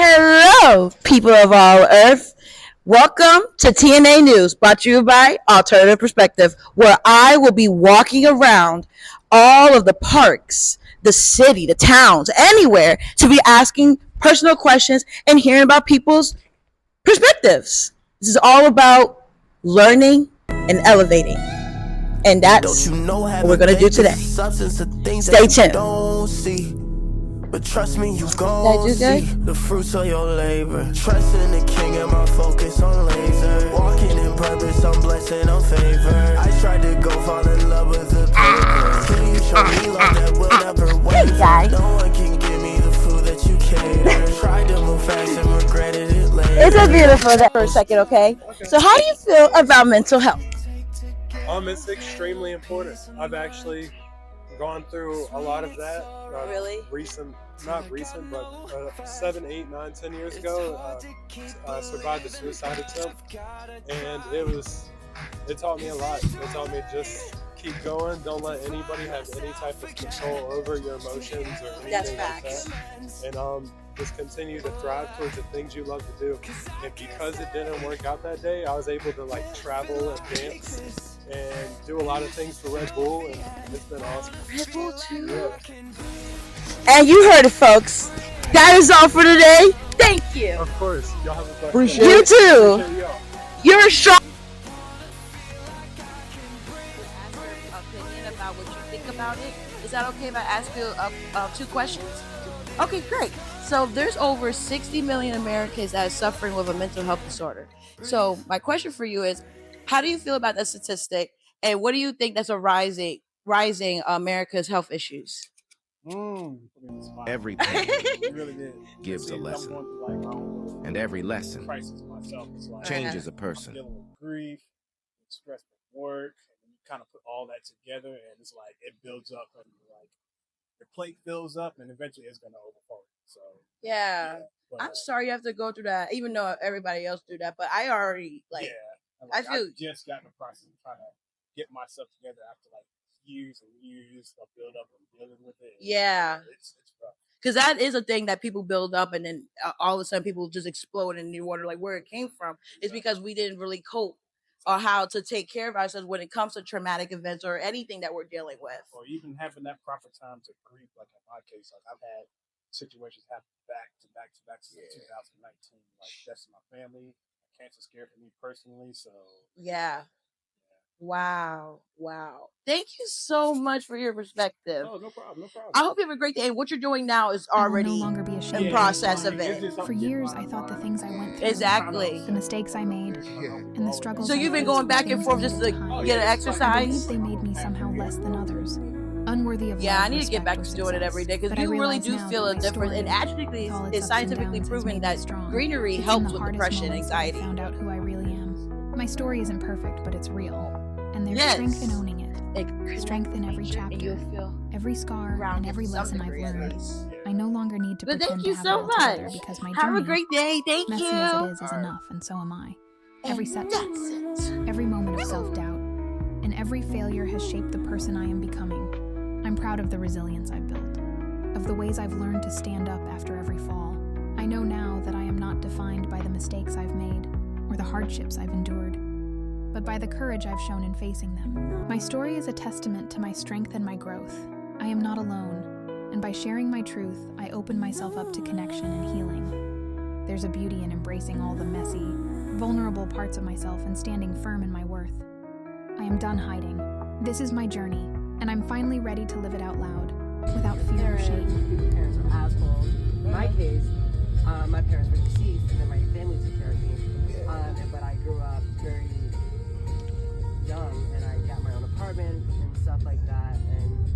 Hello, people of all Earth. Welcome to T&A News, brought to you by Alternative Perspective, where I will be walking around all of the parks, the city, the towns, anywhere to be asking personal questions and hearing about people's perspectives. This is all about learning and elevating. And that's what we're going to do today. Stay tuned. But trust me, you gon' see the fruits of your labor. Trust in the king and my focus on laser. Walking in purpose, I'm blessed and I'm favored. I tried to go fall in love with the paper. Can you show me love that will never waver? No one can give me the food that you cater. Tried to move fast and regretted it later. It's a beautiful day for a second, okay? So how do you feel about mental health? It's extremely important. I've actually gone through a lot of that. Really? Not recent, but 7, 8, 9, 10 years ago, survived a suicide attempt, and it taught me a lot. It taught me just keep going. Don't let anybody have any type of control over your emotions or anything like that. And just continue to thrive towards the things you love to do. And because it didn't work out that day, I was able to travel and dance and do a lot of things for Red Bull, and it's been awesome. Red Bull too? Yeah. And you heard it, folks. That is all for today. Thank you. Of course. Y'all have a blessed Appreciate day. You too. Appreciate You're a strong. Opinion about what you think about it. Is that okay if I ask you 2 questions? Okay, great. So there's over 60 million Americans that are suffering with a mental health disorder. So my question for you is, how do you feel about that statistic, and what do you think that's a rising America's health issues? Every pain gives a lesson, and every lesson changes a person. Dealing with grief, stress from work, and you kind of put all that together, and it's like it builds up, and your plate fills up, and eventually it's gonna overflow. So Yeah. but, I'm sorry you have to go through that, even though everybody else do that. But I already I feel I've just got in the process of trying to get myself together after years and years of build up and dealing with it. Yeah. It's rough. Because that is a thing that people build up, and then all of a sudden people just explode, and you wonder where it came from. It's because we didn't really cope or how to take care of ourselves when it comes to traumatic events or anything that we're dealing with. Or even having that proper time to grieve. Like in my case, I've had situations happen back to back since 2019. Deaths in my family, cancer scared for me personally. So Yeah. Wow. Thank you so much for your perspective. Oh, no problem. I hope you have a great day. And what you're doing now is already I will no longer be ashamed in process of it. For years, I thought the things I went through, Exactly. the mistakes I made, and the struggles. So you've been I going faced back were and things forth I just needed to hide. get an I exercise? believed they made me somehow less than others, unworthy of Yeah, love, I need to get respect, back or to doing it success. every day, because But I you really realize do now feel that a my difference. story, And actually, with all its it's ups and scientifically downs, has proven made that me strong. greenery It's in helps the with hardest depression and moments that I anxiety. found out who I really am. My story isn't perfect, but it's real, and there's Yes. strength in owning it. Like, Strength in every and chapter, you'll feel every scar, and grounded every to some lesson I've degree, at learned. least. I no longer need to But pretend thank to you have so it all together much. because my Have a journey, great day. Thank messy you. as it is enough, and so am I. Every And setback, that's it. every moment of self-doubt, and every failure has shaped the person I am becoming. I'm proud of the resilience I've built, of the ways I've learned to stand up after every fall. I know now that I am not defined by the mistakes I've made or the hardships I've endured, but by the courage I've shown in facing them. My story is a testament to my strength and my growth. I am not alone, and by sharing my truth, I open myself up to connection and healing. There's a beauty in embracing all the messy, vulnerable parts of myself and standing firm in my worth. I am done hiding. This is my journey, and I'm finally ready to live it out loud, without fear or shame. Parents are assholes. In my case, my parents were deceased, and then my family took care of me. But I grew up very young, and I got my own apartment and stuff like that. And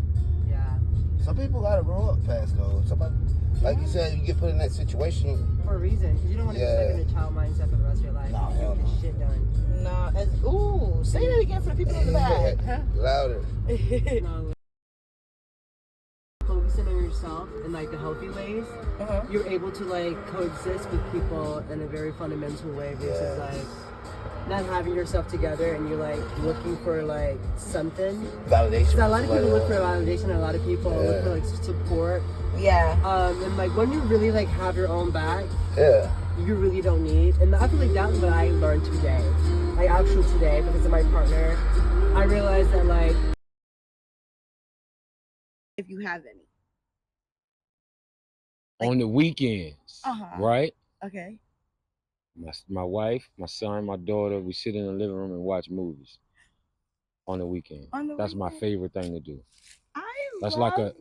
yeah, Some people gotta grow up fast though. Somebody, like you said, you get put in that situation. for a reason, because you don't want to be stuck in a child mindset for the rest of your life. No, You hell get no. shit done. No, say that again for the people in the back. Louder. No, focusing on yourself. yourself in like the healthy ways, you're able to like coexist with people in a very fundamental way versus like not having yourself together and you're like looking for like something. Validation. A lot of people look for validation, and a lot of people look for like support. Yeah. And like when you really like have your own back, you really don't need. And I feel like that's what I learned today, like actually today, because of my partner. I realized that like, if you have any. On the weekends, right? Okay. My wife, my son, my daughter, we sit in the living room and watch movies on the weekend. That's my favorite thing to do. That's like a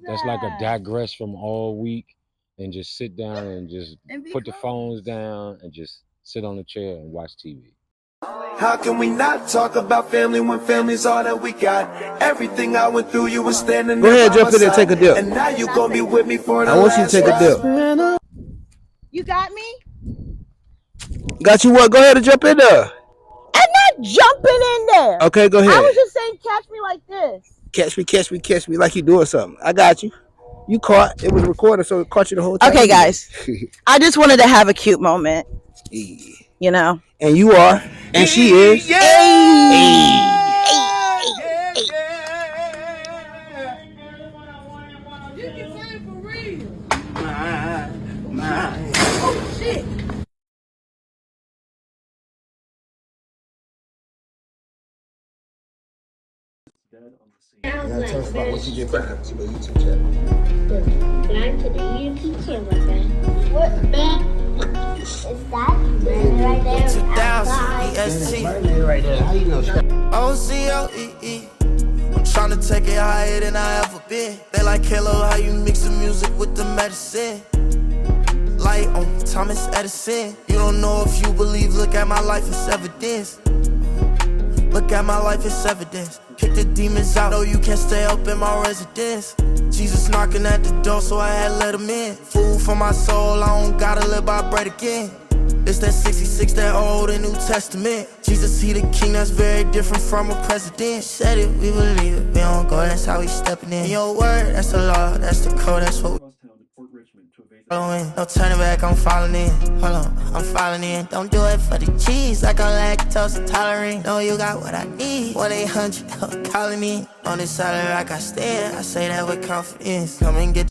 digress from all week and just sit down and just put the phones down and just sit on the chair and watch TV. How can we not talk about family when family's all that we got? Everything I went through, you were standing there. Go ahead, jump in there and take a dip. And now you gonna be with me for the I want you to take a dip. You got me? Got you what? Go ahead and jump in there. I'm not jumping in there. Okay, go ahead. I was just saying catch me like this. Catch me like you doing something. I got you. You caught. It was recorded, so it caught you the whole time. Okay, guys. I just wanted to have a cute moment. You know. And you are. And she is. You can say it for real. Oh shit. Tell us about what you did for your YouTube channel. Subscribe to the YouTube channel, man. What that? Is that right there? 2000 EST. Right there. How you know? OCOEE. I'm trying to take it higher than I ever been. They like, hello, how you mix the music with the medicine? Light on Thomas Edison. You don't know if you believe, look at my life, it's evidence. Look at my life, it's evidence. Kick the demons out, no, you can't stay up in my residence. Jesus knocking at the door, so I had to let him in. Food for my soul, I don't gotta live by bread again. It's that 66, that Old and New Testament. Jesus, he the king, that's very different from a president. Said it, we believe it, we don't go, that's how we stepping in. Your word, that's the law, that's the code, that's what we following. No turning back, I'm falling in. Hold on, I'm falling in. Don't do it for the cheese, like I'm lactose intolerant. No, you got what I need. 1-800, calling me. On this side of the rock I stand, I say that with confidence. Come and get